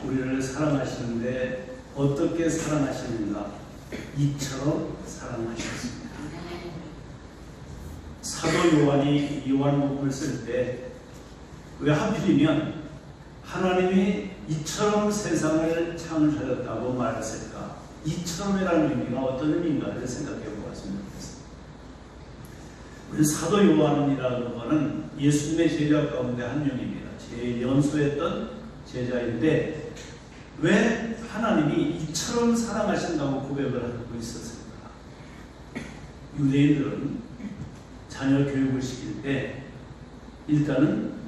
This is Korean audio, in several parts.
우리를 사랑하시는데 어떻게 사랑하시는가? 이처럼 사랑하셨습니다. 사도 요한이 요한복음을 쓸 때 왜 하필이면 하나님이 이처럼 세상을 창조하셨다고 말했을까? 이처럼이라는 의미가 어떤 의미인가를 생각해 보았으면 좋겠습니다. 우리 사도 요한이라는 것은 예수님의 제자 가운데 한 명입니다. 제일 연소했던 제자인데 왜 하나님이 이처럼 사랑하신다고 고백을 하고 있었을까? 유대인들은 자녀 교육을 시킬 때 일단은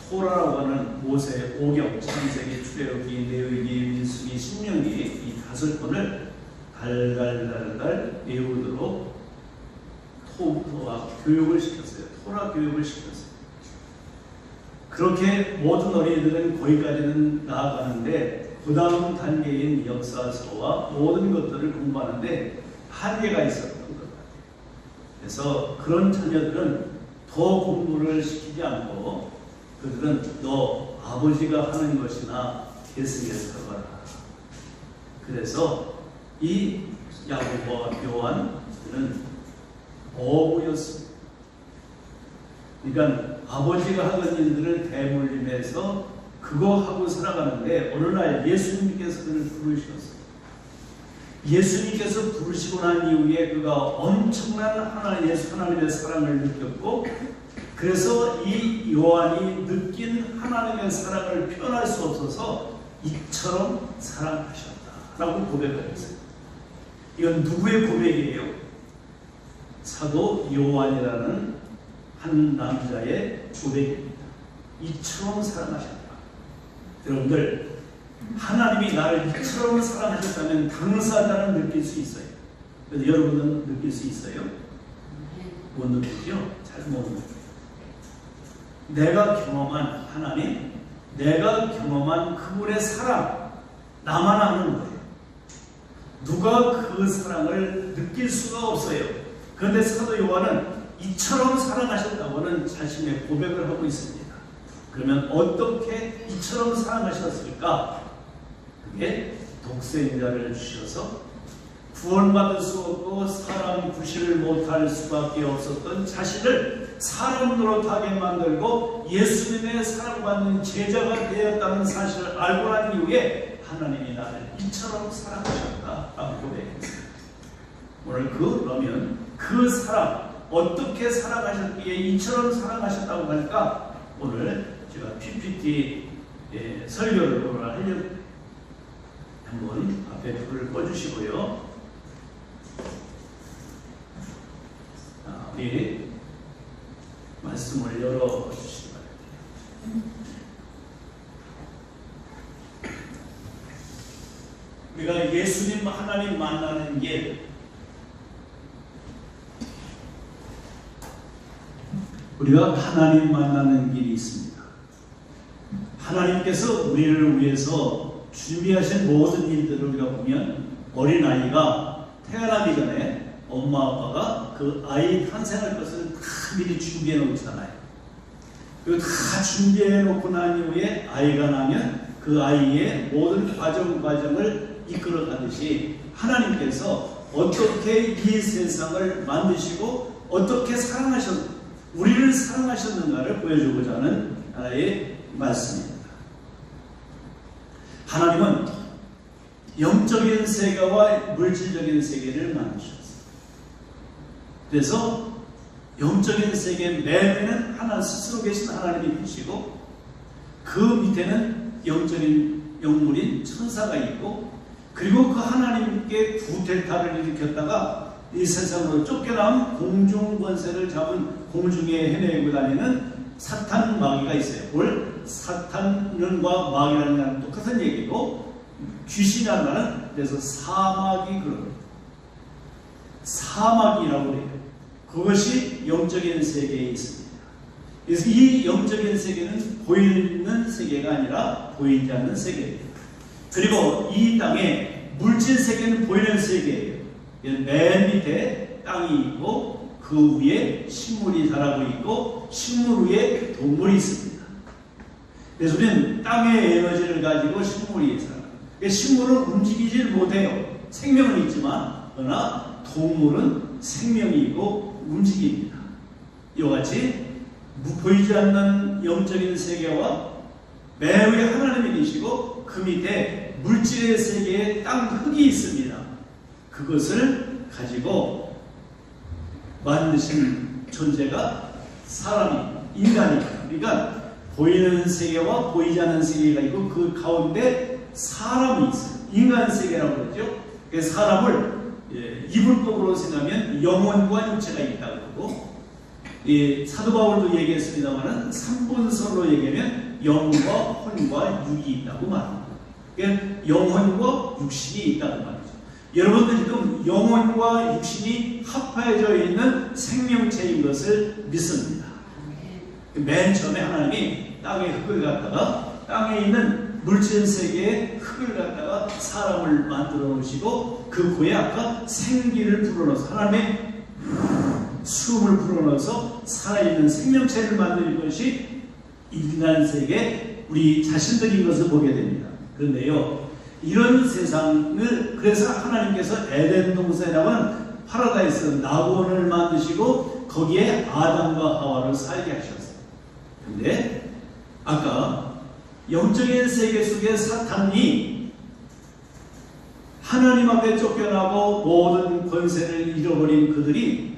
토라라고 하는 모세, 오경, 창세기, 출애굽기, 레위기, 민수기, 신명기 이 5권을 달달달달 외우도록 토라 교육을 시켰어요. 토라 교육을 시켰어요. 그렇게 모든 어린이들은 거기까지는 나아가는데 그 다음 단계인 역사서와 모든 것들을 공부하는데 한계가 있었던 것 같아요. 그래서 그런 자녀들은 더 공부를 시키지 않고 그들은 너 아버지가 하는 것이나 계승해서 해봐라. 그래서 이 야고보와 요한은 어부였습니다. 그러니까 아버지가 하던 일들을 대물림해서 그거 하고 살아가는데 어느 날 예수님께서 그를 부르셨어요. 예수님께서 부르시고 난 이후에 그가 엄청난 하나님의 사랑을 느꼈고 그래서 이 요한이 느낀 하나님의 사랑을 표현할 수 없어서 이처럼 사랑하셨다라고 고백을 했어요. 이건 누구의 고백이에요? 사도 요한이라는 한 남자의 고백입니다. 이처럼 사랑하셨다. 여러분들 하나님이 나를 이처럼 사랑하셨다면 당사자는 느낄 수 있어요. 그래서 여러분은 느낄 수 있어요? 못 느끼죠? 잘 못 느껴요. 내가 경험한 하나님, 내가 경험한 그분의 사랑, 나만 아는 거예요. 누가 그 사랑을 느낄 수가 없어요. 그런데 사도 요한은 이처럼 사랑하셨다고는 자신의 고백을 하고 있습니다. 그러면 어떻게 이처럼 사랑하셨을까? 그게 독생자를 주셔서 구원받을 수 없고 사람 구실을 못할 수밖에 없었던 자신을 사람 노릇하게 만들고 예수님의 사랑받는 제자가 되었다는 사실을 알고 난 이후에 하나님이 나를 이처럼 사랑하셨다라고 고백했습니다. 오늘 그러면 그 사랑 어떻게 사랑하셨기에 이처럼 사랑하셨다고 할까? 오늘 제가 PPT 설교를 오늘 하려고 한번 앞에 불을 꺼주시고요. 우리 말씀을 열어주시기 바랍니다. 우리가 예수님 하나님 만나는 길, 우리가 하나님 만나는 길이 있습니다. 하나님께서 우리를 위해서 준비하신 모든 일들을 우리가 보면 어린아이가 태어나기 전에 엄마 아빠가 그 아이 탄생할 것을 다 미리 준비해 놓잖아요. 그리고 다 준비해 놓고 난 이후에 아이가 나면 그 아이의 모든 과정을 이끌어 가듯이 하나님께서 어떻게 이 세상을 만드시고 어떻게 우리를 사랑하셨는가를 보여주고자 하는 하나의 말씀입니다. 하나님은 영적인 세계와 물질적인 세계를 만드셨어요. 그래서 영적인 세계 매매는 하나 스스로 계신 하나님이 계시고 그 밑에는 영적인 영물인 천사가 있고 그리고 그 하나님께 구태타를 일으켰다가 이 세상으로 쫓겨나온 공중 권세를 잡은 공중에 헤매고 다니는 사탄 마귀가 있어요. 올 사탄과 마귀라는 말은 똑같은 얘기고 귀신이라는 말은 그래서 사마귀 그런 사마귀라고 해요. 그것이 영적인 세계에 있습니다. 그래서 이 영적인 세계는 보이는 세계가 아니라 보이지 않는 세계입니다. 그리고 이 땅에 물질 세계는 보이는 세계예요. 맨 밑에 땅이 있고 그 위에 식물이 자라고 있고 식물 위에 동물이 있습니다. 그래서 우리는 땅의 에너지를 가지고 식물이 살아요. 식물은 움직이질 못해요. 생명은 있지만, 그러나 동물은 생명이 있고 움직입니다. 이와 같이 보이지 않는 영적인 세계와 매우의 하나님이 계시고 그 밑에 물질의 세계에 땅 흙이 있습니다. 그것을 가지고 만드신 존재가 사람이, 인간이. 그러니까 보이는 세계와 보이지 않는 세계가 있고 그 가운데 사람이 있어요. 인간 세계라고 그러죠. 그래서 사람을 이분법으로 생각하면 영혼과 육체가 있다고 그러고, 사도 바울도 얘기했습니다만은 3분설로 얘기하면 영과 혼과 육이 있다고 말합니다. 그러니까 영혼과 육신이 있다고 말이죠. 여러분들 지금 영혼과 육신이 합해져 있는 생명체인 것을 믿습니다. 맨 처음에 하나님이 땅에 흙을 갖다가 땅에 있는 물질 세계에 흙을 갖다가 사람을 만들어 놓으시고 그 코에 아까 생기를 불어넣어서 하나님의 숨을 불어넣어서 살아있는 생명체를 만드는 것이 인간 세계 우리 자신들인 것을 보게 됩니다. 그런데요, 이런 세상을 그래서 하나님께서 에덴 동산이라고 하는 파라다이스 낙원을 만드시고 거기에 아담과 하와를 살게 하셨어요. 근데 아까 영적인 세계 속에 사탄이 하나님 앞에 쫓겨나고 모든 권세를 잃어버린 그들이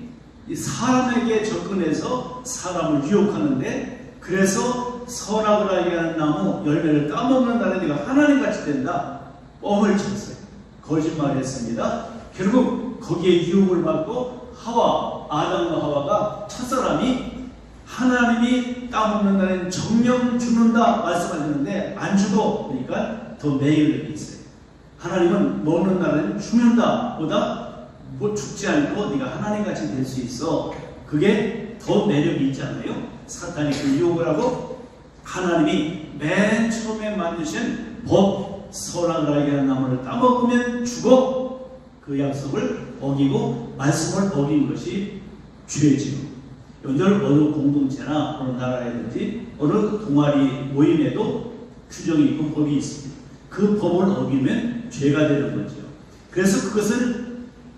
사람에게 접근해서 사람을 유혹하는데, 그래서 선악을 알게 하는 나무 열매를 따먹는다는 네가 하나님같이 된다. 뻥을 쳤어요. 거짓말했습니다. 결국 거기에 유혹을 받고 아담과 하와가 첫사람이 하나님이 따먹는다는 정령 죽는다 말씀하셨는데 안 죽어. 그러니까 더 매일력이 있어요. 하나님은 먹는다는 죽는다 보다 뭐 죽지 않고 네가 하나님같이 될 수 있어. 그게 더 매력이 있잖아요. 사탄이 그 유혹을 하고 하나님이 맨 처음에 만드신 법, 선악을 알게 하는 나무를 따먹으면 죽어. 그 약속을 어기고 말씀을 어긴 것이 죄지요. 여러분들 어느 공동체나 어느 나라에든지 어느 동아리 모임에도 규정이 있고 법이 있습니다. 그 법을 어기면 죄가 되는 거죠. 그래서 그것을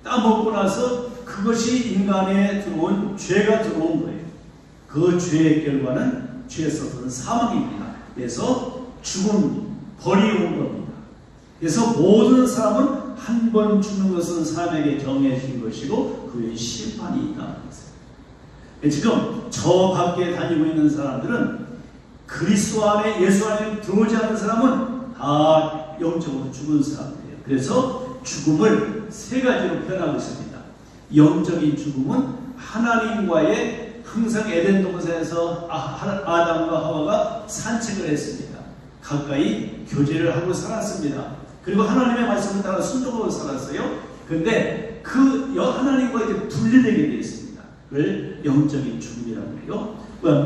따먹고 나서 그것이 인간에 들어온 죄가 들어온 거예요. 그 죄의 결과는 죄에서는 사망입니다. 그래서 죽음, 벌이 온 겁니다. 그래서 모든 사람은 한 번 죽는 것은 사람에게 정해진 것이고 그의 심판이 있다는 것입니다. 지금 저 밖에 다니고 있는 사람들은 그리스도 안에, 예수 안에 들어오지 않는 사람은 다 영적으로 죽은 사람들이에요. 그래서 죽음을 세 가지로 표현하고 있습니다. 영적인 죽음은 하나님과의 항상 에덴 동산에서 아담과 하와가 산책을 했습니다. 가까이 교제를 하고 살았습니다. 그리고 하나님의 말씀을 따라 순종하고 살았어요. 그런데 그 하나님과 이렇게 분리되게 되어 있습니다. 그걸 영적인 죽음이라고 해요.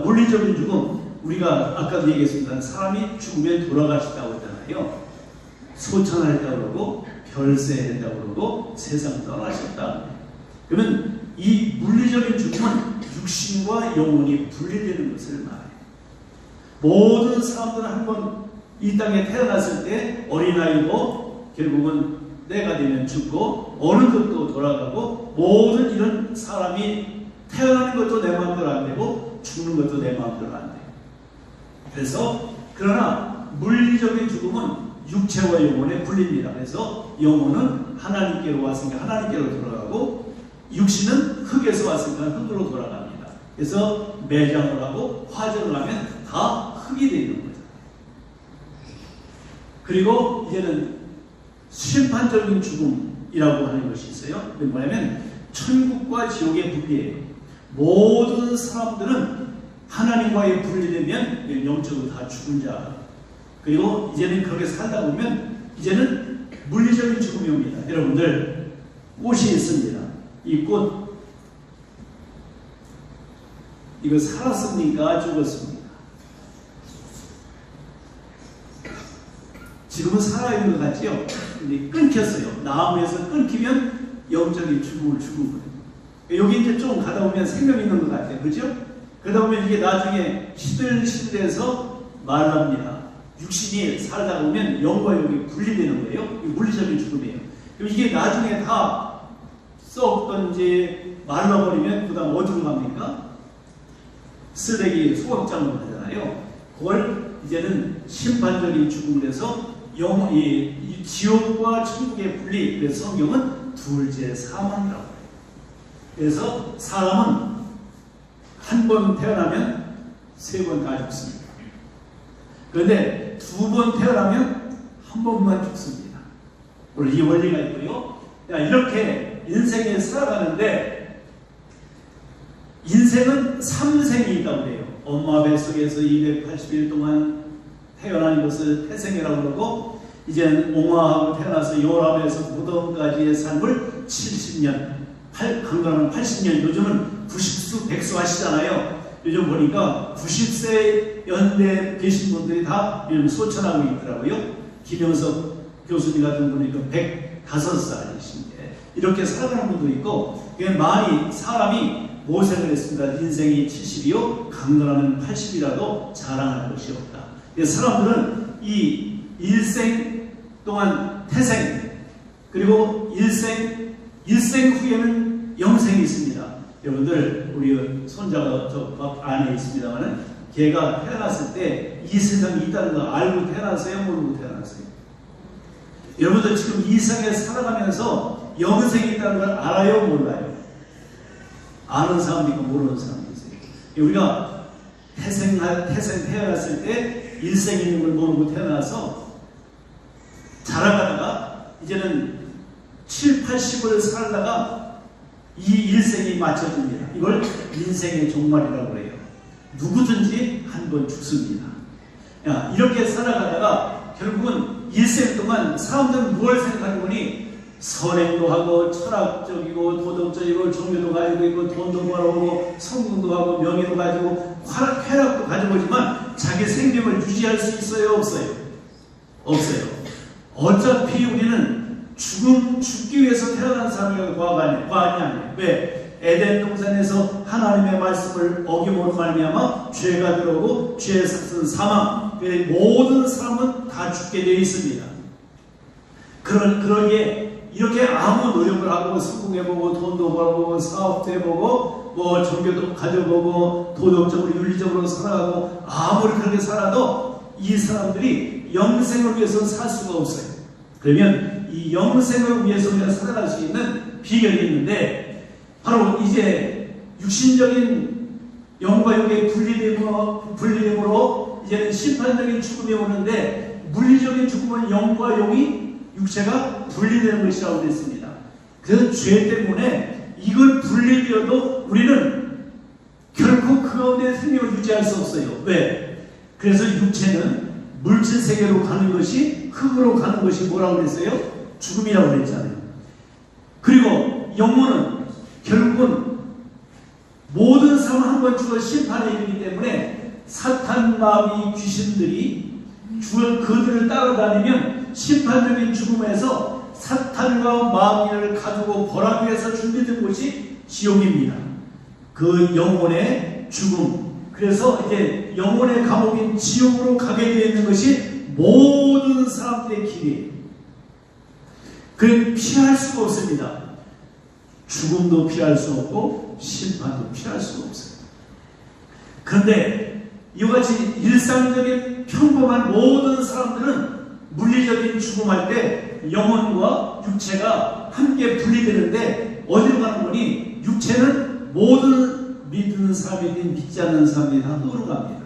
물리적인 죽음, 우리가 아까도 얘기했습니다. 사람이 죽으면 돌아가신다고 했잖아요. 소천하셨다고 그러고 별세했다고 그러고 세상 떠나셨다. 그러면 이 물리적인 죽음은 육신과 영혼이 분리되는 것을 말해요. 모든 사람들은 한번 이 땅에 태어났을 때 어린아이도 결국은 때가 되면 죽고 어느 것도 돌아가고 모든 이런 사람이 태어나는 것도 내 마음대로 안 되고 죽는 것도 내 마음대로 안 돼요. 그래서 그러나 물리적인 죽음은 육체와 영혼에 분립니다. 그래서 영혼은 하나님께로 왔으니까 하나님께로 돌아가고 육신은 흙에서 왔으니까 흙으로 돌아갑니다. 그래서 매장을 하고 화전을 하면 다 흙이 되는 거죠. 그리고 이제는 심판적인 죽음이라고 하는 것이 있어요. 그게 뭐냐면 천국과 지옥의 분리예요. 모든 사람들은 하나님과의 분리되면 영적으로 다 죽은 자. 그리고 이제는 그렇게 살다 보면 이제는 물리적인 죽음이 옵니다. 여러분들 꽃이 있습니다. 이 꽃 이거 살았습니까? 죽었습니까? 지금은 살아있는 것 같지요? 근데 끊겼어요. 나무에서 끊기면 영적인 죽음을 죽은 거예요. 여기 이제 좀 가다 보면 생명 있는 것 같아요. 그죠? 그러다 보면 이게 나중에 시들시들해서 말랍니다. 육신이 살다 보면 영과 영이 분리되는 거예요. 물리적인 죽음이에요. 그럼 이게 나중에 다 썩든지 말라버리면 그 다음 어디로 갑니까? 쓰레기 소각장으로 가잖아요. 그걸 이제는 심판적인 죽음을 해서 이 지옥과 천국의 분리. 그래서 성경은 둘째 사망이라고 해요. 그래서 사람은 한 번 태어나면 세 번 다 죽습니다. 그런데 두 번 태어나면 한 번만 죽습니다. 물론 이 원리가 있고요. 이렇게 인생에 살아가는데 인생은 3생이 있다고 해요. 엄마 뱃속에서 280일 동안 태어난 것을 태생이라고 그러고, 이제는 옹화하고 태어나서 요람에서 무덤까지의 삶을 70년, 강건하면 80년, 요즘은 90수, 100수 하시잖아요. 요즘 보니까 90세 연대 계신 분들이 다 요즘 소천하고 있더라고요. 김영석 교수님 같은 분이 105살이신데 이렇게 살아가는 분도 있고, 많이 사람이 모색을 했습니다. 인생이 70이요, 강건하면 80이라도 자랑할 것이 없다. 사람들은 이 일생 동안 태생, 그리고 일생 후에는 영생이 있습니다. 여러분들, 우리 손자가 저 안에 있습니다만은, 걔가 태어났을 때 이 세상이 있다는 거 알고 태어났어요? 모르고 태어났어요? 여러분들 지금 이 세상에 살아가면서 영생이 있다는 걸 알아요? 몰라요? 아는 사람도 있고 모르는 사람도 있어요. 우리가 태생 태어났을 때 일생 있는 걸 모르고 태어나서 자라가다가 이제는 7, 80을 살다가 이 일생이 맞춰집니다. 이걸 인생의 종말이라고 해요. 누구든지 한 번 죽습니다. 이렇게 살아가다가 결국은 일생 동안 사람들은 무엇을 생각하는 거니? 선행도 하고 철학적이고 도덕적이고 종교도 가지고 있고 돈도 벌어오고 성공도 하고 명예도 가지고 쾌락도 가져오지만 자기 생명을 유지할 수 있어요? 없어요? 없어요. 어차피 우리는 죽기 위해서 태어난 사람이 과반이 아니에요. 왜? 에덴 동산에서 하나님의 말씀을 어김으로 말미암아 죄가 들어오고 죄의 삭은 사망. 모든 사람은 다 죽게 되어 있습니다. 그러기에 이렇게 아무 노력을 하고 성공해보고 돈도 벌어보고 사업도 해보고 뭐 종교도 가져보고 도덕적으로 윤리적으로 살아가고 아무리 그렇게 살아도 이 사람들이 영생을 위해서는 살 수가 없어요. 그러면 이 영생을 위해서 우리가 살아갈 수 있는 비결이 있는데, 바로 이제 육신적인 영과 육의 분리됨으로 이제는 심판적인 죽음이 오는데, 물리적인 죽음은 영과 영이 육체가 분리되는 것이라고 했습니다. 그래서 죄 때문에 이걸 분리되어도 우리는 결코 그 가운데 생명을 유지할 수 없어요. 왜? 그래서 육체는 물질 세계로 가는 것이, 흙으로 가는 것이 뭐라고 그랬어요? 죽음이라고 그랬잖아요. 그리고 영혼은 결국은 모든 사람 한 번 죽어 심판에 이르기 때문에 사탄, 마귀, 귀신들이 그들을 따라다니면 심판적인 죽음에서 사탄과 마귀를 가두고 벌하기 위해서 준비된 곳이 지옥입니다. 그 영혼의 죽음. 그래서 이제 영혼의 감옥인 지옥으로 가게 되어 있는 것이 모든 사람들의 길이에요. 그래서 피할 수가 없습니다. 죽음도 피할 수 없고 심판도 피할 수가 없어요. 그런데 이와 같이 일상적인 평범한 모든 사람들은 물리적인 죽음할 때 영혼과 육체가 함께 분리되는데, 어디로 가는 거니? 육체는 모든 믿는 사람이든 믿지 않는 사람들이 다 흙으로 갑니다.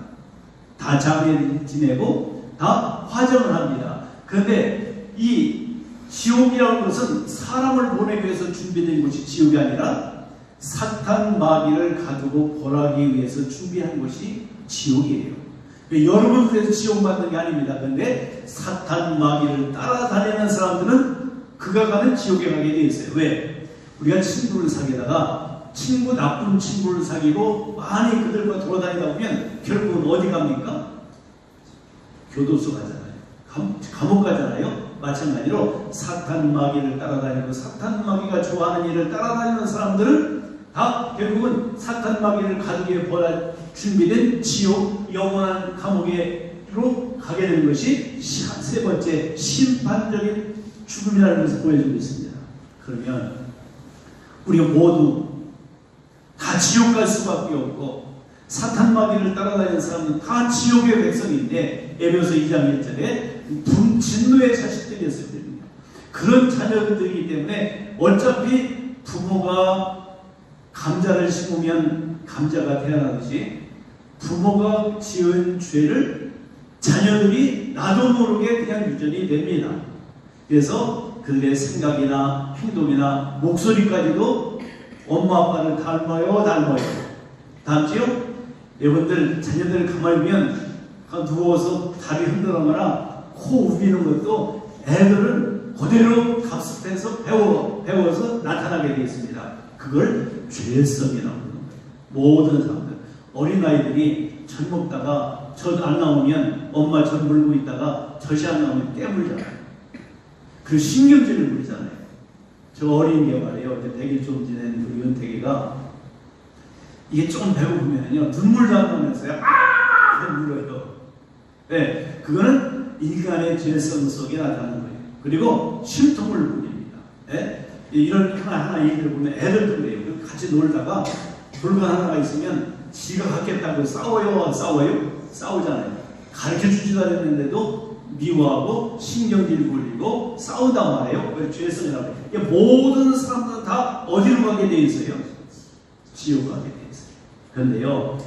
다 장례를 지내고 다 화정을 합니다. 그런데 이 지옥이라는 것은 사람을 보내기 위해서 준비된 것이 지옥이 아니라 사탄, 마귀를 가두고 벌하기 위해서 준비한 것이 지옥이에요. 여러분 그래서 지옥 받는 게 아닙니다. 그런데 사탄, 마귀를 따라다니는 사람들은 그가 가는 지옥에 가게 되어 있어요. 왜? 우리가 친구를 사귀다가 나쁜 친구를 사귀고 많이 그들과 돌아다니다 보면 결국은 어디 갑니까? 교도소 가잖아요. 감옥 가잖아요. 마찬가지로 사탄, 마귀를 따라다니고 사탄, 마귀가 좋아하는 일을 따라다니는 사람들은 다 결국은 사탄, 마귀를 가두기에 준비된 지옥, 영원한 감옥으로 가게 되는 것이 세 번째 심판적인 죽음이라는 것을 보여주고 있습니다. 그러면 우리가 모두 다 지옥 갈 수밖에 없고 사탄 마귀를 따라다니는 사람은 다 지옥의 백성인데 에베소서 2장 1절에 진노의 자식들이었을 때입니다. 그런 자녀들이기 때문에 어차피 부모가 감자를 심으면 감자가 태어나듯이 부모가 지은 죄를 자녀들이 나도 모르게 그냥 유전이 됩니다. 그래서 그들의 생각이나 행동이나 목소리까지도 엄마 아빠를 닮아요. 닮지요? 여러분들 자녀들 가만히 보면 누워서 다리 흔들거나 코 우기는 것도 애들은 그대로 답습해서 배워서 나타나게 되어 있습니다. 그걸 죄성이라고 하는 거예요. 모든 사람들, 어린아이들이 젖 먹다가 젖 안 나오면 엄마 젖 물고 있다가 젖이 안 나오면 깨물잖아요. 그 신경질을 부리잖아요. 저 어린이가 말이에요. 100일 좀 지낸 우리 은택이가 이게 좀 배고프면요 눈물도 안 나면서요 물어요. 네, 그거는 인간의 죄성 속에 나타나는 거예요. 그리고 심통을 부립니다. 네? 이런 하나 얘기를 보면 애들도 그래요. 같이 놀다가 물건 하나가 있으면 지가 갖겠다고 싸우잖아요. 가르쳐주지도 않았는데도 미워하고 신경질 부리고 싸우단 말이에요. 그걸 죄성이라고 해요. 모든 사람들은 다 어디로 가게 돼 있어요? 지옥 가게 돼 있어요. 그런데요,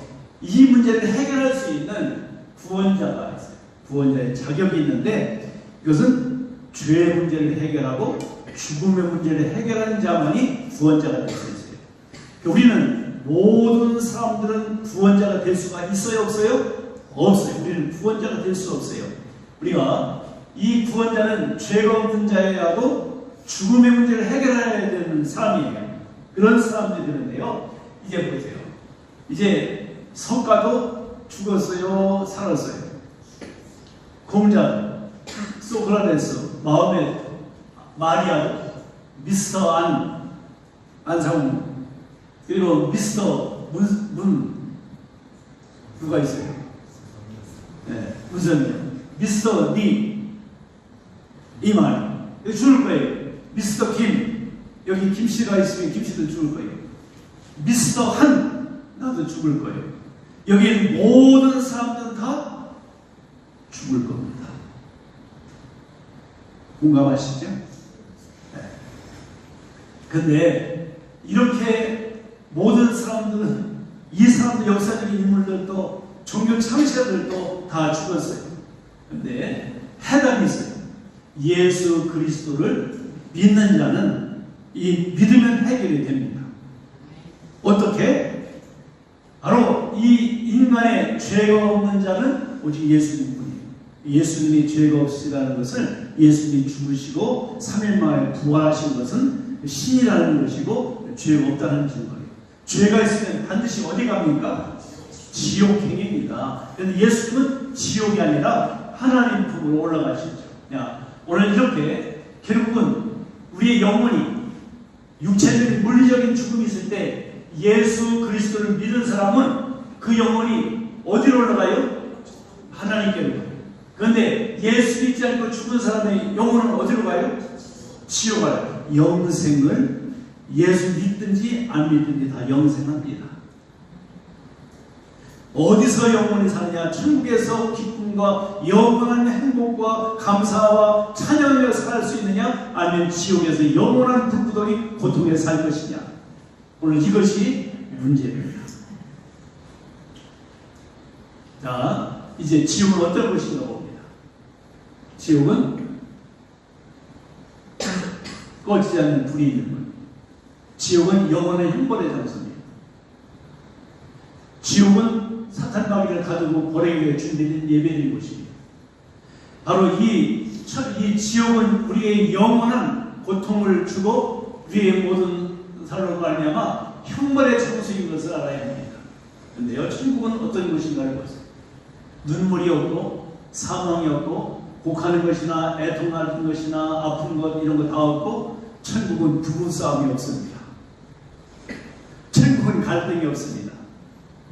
이 문제를 해결할 수 있는 구원자가 있어요. 구원자의 자격이 있는데 이것은 죄의 문제를 해결하고 죽음의 문제를 해결하는 자만이 구원자가 될 수 있어요. 우리는 모든 사람들은 구원자가 될 수가 있어요? 없어요? 없어요. 우리는 구원자가 될 수 없어요. 우리가 이 구원자는 죄가 없는 자여야 하고 죽음의 문제를 해결해야 되는 사람이에요. 그런 사람들이 되는데요. 이제 보세요. 이제 석가도 죽었어요? 살았어요? 공자, 소크라테스, 마음의 마리아도, 미스터 안상훈, 그리고 미스터 누가 있어요? 네, 문선영, 미스터 이말 여기 죽을 거예요. 미스터 김, 여기 김씨가 있으면 김씨도 죽을 거예요. 미스터 한, 나도 죽을 거예요. 여기 모든 사람들은 다 죽을 겁니다. 공감하시죠? 네. 근데 이렇게 모든 사람들은 이 사람들 역사적인 인물들도 종교 창시자들도 다 죽었어요. 근데 해답이 있어요. 예수 그리스도를 믿는 자는 이 믿으면 해결이 됩니다. 어떻게? 바로 이 인간의 죄가 없는 자는 오직 예수님뿐이에요. 예수님이 죄가 없으시다는 것을 예수님이 죽으시고 3일 만에 부활하신 것은 신이라는 것이고 죄가 없다는 증거예요. 죄가 있으면 반드시 어디 갑니까? 지옥행입니다. 그런데 예수님은 지옥이 아니라 하나님 품으로 올라가시죠. 오늘 이렇게 결국은 우리의 영혼이 육체적인 물리적인 죽음이 있을 때 예수 그리스도를 믿은 사람은 그 영혼이 어디로 올라가요? 하나님께로 가요. 그런데 예수 믿지 않고 죽은 사람의 영혼은 어디로 가요? 지옥 가요. 영생을 예수 믿든지 안 믿든지 다 영생합니다. 어디서 영원히 사느냐? 천국에서 기쁨과 영원한 행복과 감사와 찬양으로 살 수 있느냐? 아니면 지옥에서 영원한 불구덩이 고통에 살 것이냐? 오늘 이것이 문제입니다. 자, 이제 지옥은 어떤 것인가 봅니다. 지옥은 꺼지지 않는 불이 있는 것. 지옥은 영원의 형벌의 장소입니다. 지옥은 사탄 마귀를 가두고 보내기에 준비된 예배의 곳입니다. 바로 이 지옥은 우리의 영원한 고통을 주고 우리의 모든 살로 말미암아 형벌의 장소인 것을 알아야 합니다. 그런데요, 천국은 어떤 곳인가를 보세요. 눈물이 없고 사망이 없고 곡하는 것이나 애통하는 것이나 아픈 것 이런 거 다 없고 천국은 부부싸움이 없습니다. 천국은 갈등이 없습니다.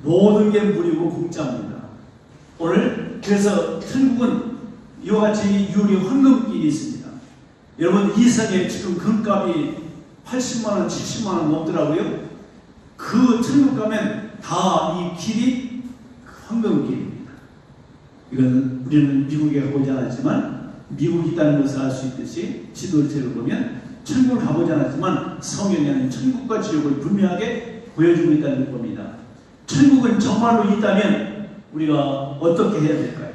모든 게 무료고 공짜입니다. 오늘 그래서 천국은 이와 같이 유리 황금길이 있습니다. 여러분 이성에 지금 금값이 80만원, 70만원 넘더라고요. 그 천국 가면 다 이 길이 황금길입니다. 이건 우리는 미국에 가보지 않았지만 미국이 있다는 것을 알 수 있듯이 지도책을 보면 천국을 가보지 않았지만 성경에는 천국과 지옥을 분명하게 보여주고 있다는 겁니다. 천국은 정말로 있다면 우리가 어떻게 해야 될까요?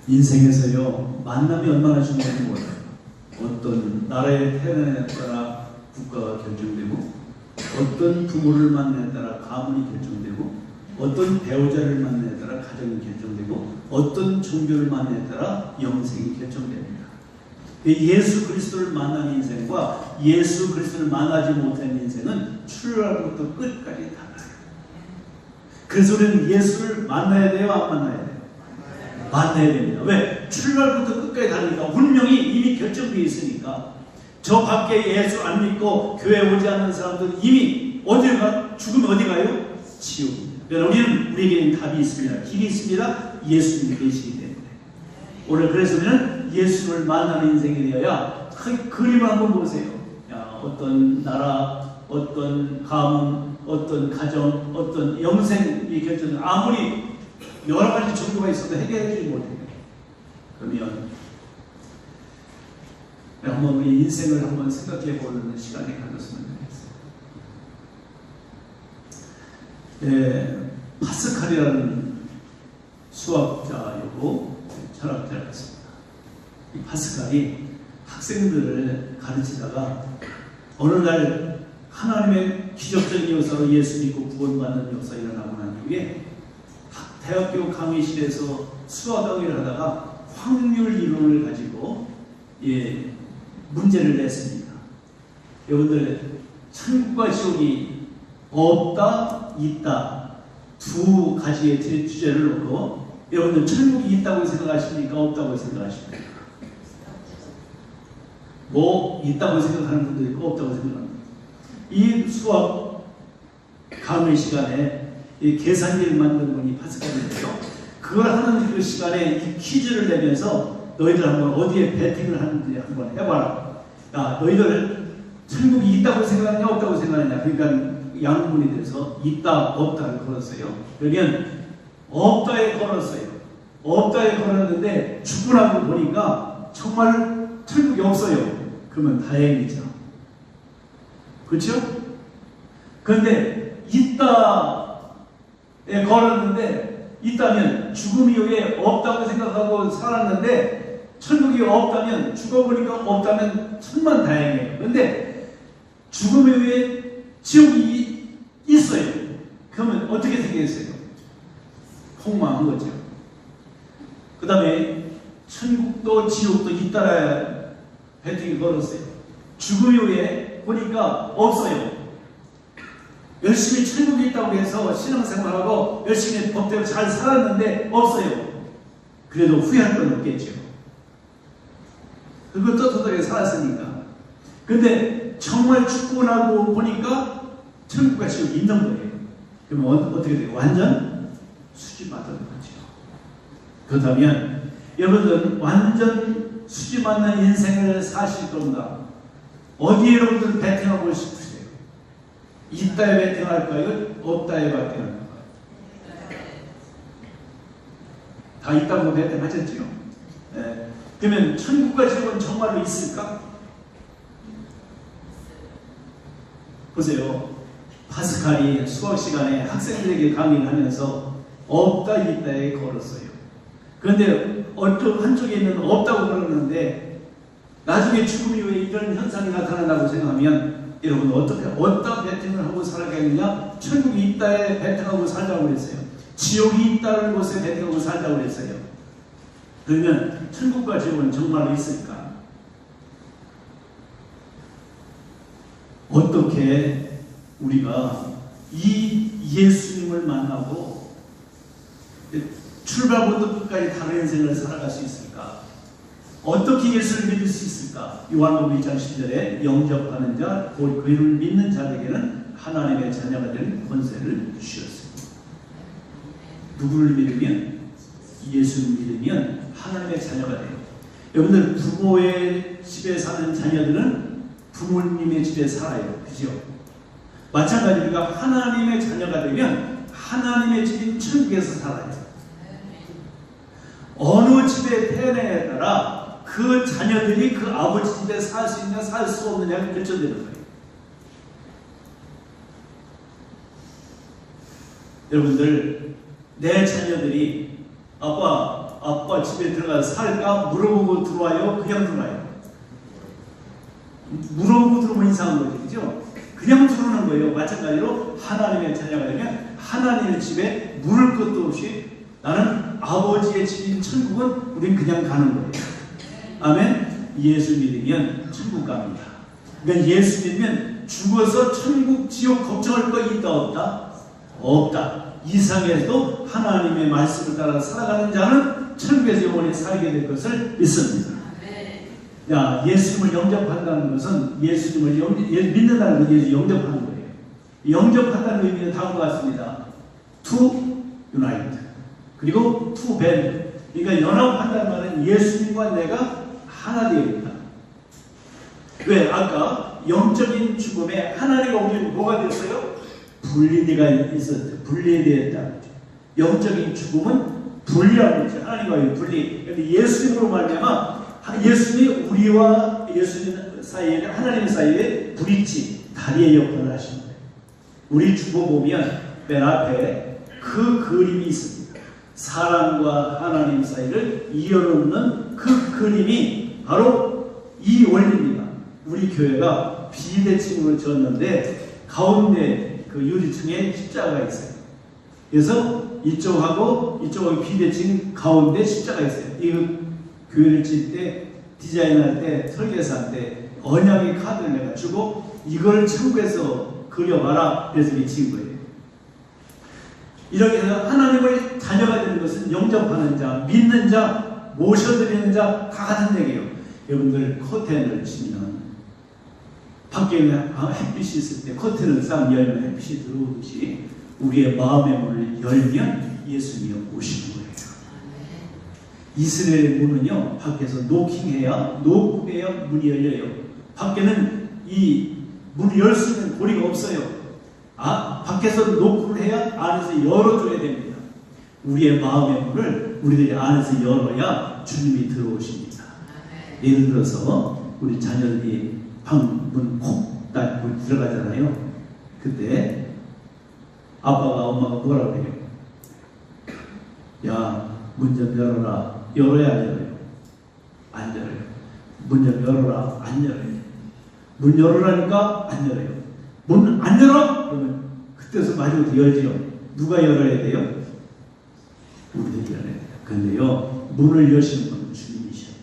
인생에서요, 만남이 얼마나 중요한지 몰라요. 어떤 나라에 태어나에 따라 국가가 결정되고, 어떤 부모를 만나에 따라 가문이 결정되고, 어떤 배우자를 만나에 따라 가정이 결정되고, 어떤 종교를 만나에 따라 영생이 결정됩니다. 예수 그리스도를 만난 인생과 예수 그리스도를 만나지 못한 인생은 출발부터 끝까지 달라요. 그래서 우리는 예수를 만나야 돼요, 안 만나야 돼요? 만나야 됩니다. 왜? 출발부터 끝까지 다르니까. 운명이 이미 결정되어 있으니까. 저 밖에 예수 안 믿고 교회 오지 않는 사람들은 이미 어디 가? 죽으면 어디 가요? 지옥입니다. 우리는 우리에게는 답이 있습니다. 길이 있습니다. 예수님이 계시기 때문에. 오늘 그래서 우리는 예수를 만나는 인생이 되어야 그 그림을 한번 보세요. 야, 어떤 나라, 어떤 가문, 어떤 가정, 어떤 영생이 결정. 아무리 여러 가지 종교가 있어도 해결해주지 못해요. 그러면 한번 우리 인생을 한번 생각해 보는 시간이 가졌으면 좋겠어요. 파스칼이라는 수학자이고 철학자였습니다. 이 파스칼이 학생들을 가르치다가 어느 날 하나님의 기적적인 역사로 예수 믿고 구원받는 역사가 일어나고 난 이후에 대학교 강의실에서 수학 강의를 하다가 확률 이론을 가지고 문제를 냈습니다. 여러분들 천국과 지옥이 없다, 있다 두 가지의 주제를 놓고 여러분들 천국이 있다고 생각하십니까? 없다고 생각하십니까? 뭐 있다고 생각하는 분도 있고 없다고 생각합니다. 이 수학 강의 시간에 이 계산기를 만든 분이 파스칼인데요. 그걸 하는 그 시간에 이 퀴즈를 내면서 너희들 한번 어디에 배팅을 하는지 한번 해봐라. 야, 너희들 천국이 있다고 생각하냐 없다고 생각하냐. 그러니까 양분이 돼서 있다 없다를 걸었어요. 그러면 없다에 걸었어요. 없다에 걸었는데 죽고 나고 보니까 정말 천국이 없어요. 그러면 다행이죠. 그렇죠? 그런데 있다에 걸었는데 있다면 죽음 이후에 없다고 생각하고 살았는데 천국이 없다면 죽어보니까 없다면 천만 다행이에요. 그런데 죽음 이후에 지옥이 있어요. 그러면 어떻게 생겼어요? 폭망한 거죠. 그 다음에 천국도 지옥도 잇따라 배팅이 걸었어요. 죽음 이후에 보니까 없어요. 열심히 천국이 있다고 해서 신앙생활하고 열심히 법대로 잘 살았는데 없어요. 그래도 후회할 건 없겠죠. 그걸 떳떳하게 살았으니까. 근데 정말 죽고 나고 보니까 천국과 지옥이 있는 거예요. 그러면 어떻게 돼요? 완전 수지맞는 거죠. 그렇다면 여러분들은 완전 수지맞는 인생을 사실 건가? 어디에 여러분들 배팅하고 싶으세요? 있다에 배팅할까요? 없다에 배팅할까요? 다 있다고 배팅하셨죠? 네. 그러면 천국과 지옥은 정말로 있을까? 보세요. 파스칼이 수학 시간에 학생들에게 강의를 하면서 없다 있다에 걸었어요. 그런데 한쪽에 있는 없다고 걸었는데 나중에 죽음 이후에 이런 현상이 나타난다고 생각하면 여러분 어디다 배팅을 하고 살아가겠느냐? 천국이 있다에 배팅하고 살자고 그랬어요. 지옥이 있다는 곳에 배팅하고 살자고 그랬어요. 그러면 천국과 지옥은 정말로 있을까? 어떻게 우리가 이 예수님을 만나고 출발부터 끝까지 다른 인생을 살아갈 수 있을까? 어떻게 예수를 믿을 수 있을까? 요한복음 1장 10절에 영접하는 자, 곧 그를 믿는 자에게는 하나님의 자녀가 되는 권세를 주셨습니다. 누구를 믿으면? 예수를 믿으면 하나님의 자녀가 돼요. 여러분들 부모의 집에 사는 자녀들은 부모님의 집에 살아요. 그죠? 마찬가지로 우리가 하나님의 자녀가 되면 하나님의 집인 천국에서 살아요. 어느 집에 태어나냐에 따라 그 자녀들이 그 아버지 집에 살 수 있냐 살 수 없느냐가 결정되는 거예요. 여러분들 내 자녀들이 아빠 집에 들어가서 살까? 물어보고 들어와요? 그냥 들어와요? 물어보고 들어오면 이상한 거죠. 그죠? 그냥 들어오는 거예요. 마찬가지로 하나님의 자녀가 되면 하나님의 집에 물을 것도 없이 나는 아버지의 집인 천국은 우린 그냥 가는 거예요. 아멘? 예수 믿으면 천국 갑니다. 그러니까 예수 믿으면 죽어서 천국 지옥 걱정할 거 있다 없다? 없다. 이상에도 하나님의 말씀을 따라 살아가는 자는 천국에서 영원히 살게 될 것을 믿습니다. 야, 예수님을 영접한다는 것은 예수님을 믿는다는 것은 예수 영접하는 거예요. 영접한다는 의미는 다음과 같습니다. To unite. 그리고 to bend. 그러니까 연합한다는 말은 예수님과 내가 하나 되어있다. 왜? 아까 영적인 죽음에 하나님과 우리는 뭐가 되었어요? 분리가 있었죠. 분리되었다. 영적인 죽음은 분리라고 했죠. 하나님과의 분리. 그런데 예수님으로 말미암아 예수님이 우리와 예수님 사이에 하나님 사이에 브릿지, 다리의 역할을 하신 거예요. 우리 주보 보면 맨 앞에 그 그림이 있습니다. 사람과 하나님 사이를 이어놓는 그 그림이 바로 이 원리입니다. 우리 교회가 비대칭으로 지었는데 가운데 그 유리층에 십자가가 있어요. 그래서 이쪽하고 비대칭 가운데 십자가가 있어요. 이 교회를 질 때, 디자인할 때, 설계할 때 언약의 카드를 내가 주고 이걸 천국에서 그려봐라. 그래서 이렇게 지은 거예요. 이렇게 해서 하나님의 자녀가 되는 것은 영접하는 자, 믿는 자, 모셔드리는 자 다 같은 얘기예요. 여러분들 커튼을 치면 밖에 햇빛이 있을 때 커튼을 싹 열면 햇빛이 들어오듯이 우리의 마음의 문을 열면 예수님이 오시는 거예요. 이스라엘의 문은요, 밖에서 노킹해야 문이 열려요. 밖에는 이 문을 열 수 있는 고리가 없어요. 밖에서 노크를 해야 안에서 열어줘야 됩니다. 우리의 마음의 문을 우리들이 안에서 열어야 주님이 들어오십니다. 예를 들어서 우리 자녀들이 방문 콕 닫고 들어가잖아요. 그때 아빠가 엄마가 뭐라고 해요? 야, 문 좀 열어라. 열어야 안 열어요? 안 열어요. 문 좀 열어라. 안 열어요. 문 열어라니까 안 열어요. 문 안 열어? 그러면 그때서 마지막부터 열지요. 누가 열어야 돼요? 우리들이 열어야 돼요. 근데요, 문을 여시는 건 주님이셔요.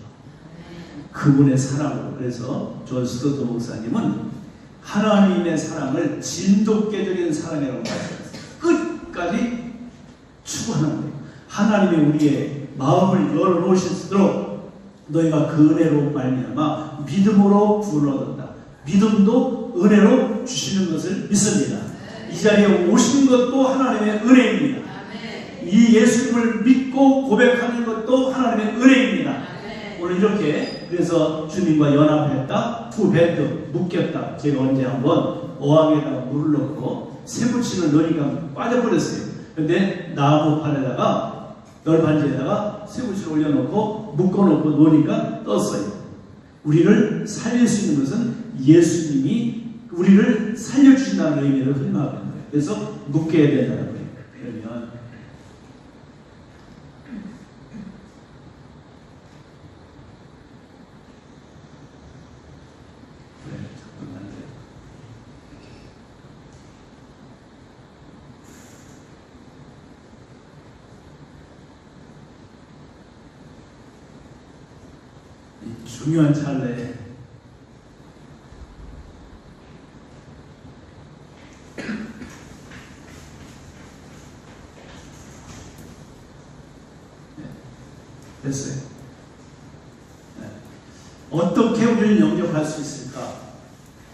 그분의 사랑으로. 그래서 존 스토트 목사님은 하나님의 사랑을 진돗개적인 사랑이라고 말씀하셨어요. 끝까지 추구하는 거예요. 하나님이 우리의 마음을 열어놓으실수록 너희가 그 은혜로 말미암아 믿음으로 구원을 얻었다. 믿음도 은혜로 주시는 것을 믿습니다. 이 자리에 오신 것도 하나님의 은혜입니다. 이 예수님을 믿고 고백하는 것도 하나님의 은혜입니다. 오늘 이렇게 그래서 주님과 연합했다, 투밴드 묶였다. 제가 언제 한번 어항에다가 물을 넣고 새부침을 넣으니까 빠져버렸어요. 근데 나무판에다가 널판지에다가 새부침을 올려놓고 묶어놓고 놓으니까 떴어요. 우리를 살릴 수 있는 것은 예수님이 우리를 살려주신다는 의미를 설명하는 거예요. 그래서 묶여야 된다는 거예요. 그러면 중요한 찰나에 어떻게 우리를 영접할 수 있을까?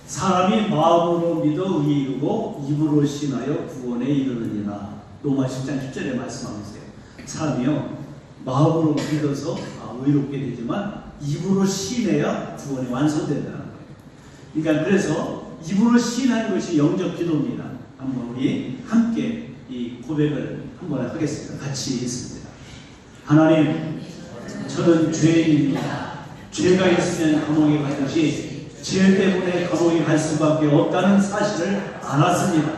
사람이 마음으로 믿어 의에 이르고 입으로 신하여 구원에 이르느니라. 로마 10장 10절에 말씀하고 있어요. 사람이요 마음으로 믿어서 의롭게 되지만 입으로 신해야 구원이 완성된다는 거예요. 그러니까 그래서 입으로 신하는 것이 영접 기도입니다. 한번 우리 함께 이 고백을 한번 하겠습니다. 같이 있습니다. 하나님, 저는 죄인입니다. 죄가 있으면 감옥에 가듯이 죄 때문에 감옥에 갈 수밖에 없다는 사실을 알았습니다.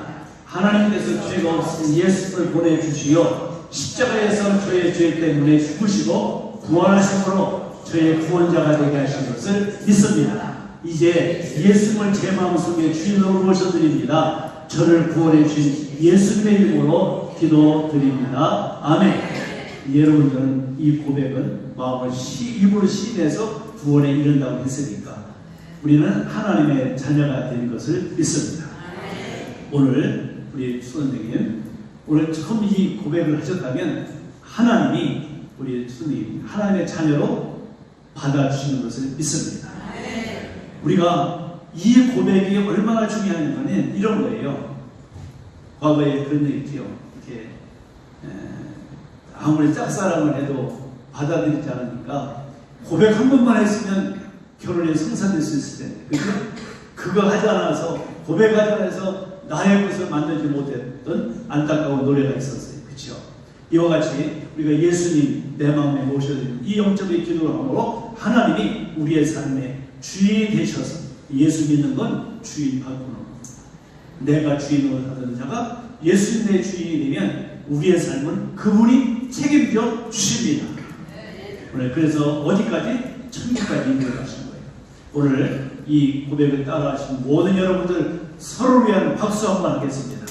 하나님께서 죄가 없으신 예수를 보내주시어 십자가에서 저의 죄 때문에 죽으시고 부활하심으로 저의 구원자가 되게 하신 것을 믿습니다. 이제 예수님을 제 마음속에 주인으로 모셔드립니다. 저를 구원해 주신 예수님의 이름으로 기도드립니다. 아멘. 여러분들은 이 고백은 마음을 입으로 시인해서 구원에 이른다고 했으니까 우리는 하나님의 자녀가 된 것을 믿습니다. 오늘 우리 수원장님 오늘 처음 이 고백을 하셨다면 하나님이 우리 수원장님 하나님의 자녀로 받아주시는 것을 믿습니다. 우리가 이 고백이 얼마나 중요한 거는 이런 거예요. 과거에 그런 얘기 있죠. 이렇게 아무리 짝사랑을 해도 받아들이지 않으니까 고백 한 번만 했으면 결혼이 성사될 수 있을 텐데, 그죠? 그거 하지 않아서 고백하지 않아서 나의 것을 만들지 못했던 안타까운 노래가 있었어요. 그렇죠? 이와 같이 우리가 예수님 내 마음에 모셔드리는 이 영적인 기도를 함으로 하나님이 우리의 삶의 주인이 되셔서 예수 믿는 건 주인 바꾸는 내가 주인으로 하던 자가 예수님의 주인이 되면 우리의 삶은 그분이 책임져 주십니다. 오늘 그래서 어디까지? 천국까지 인도하시는 거예요. 오늘 이 고백을 따라하신 모든 여러분들 서로를 위한 박수 한번 하겠습니다.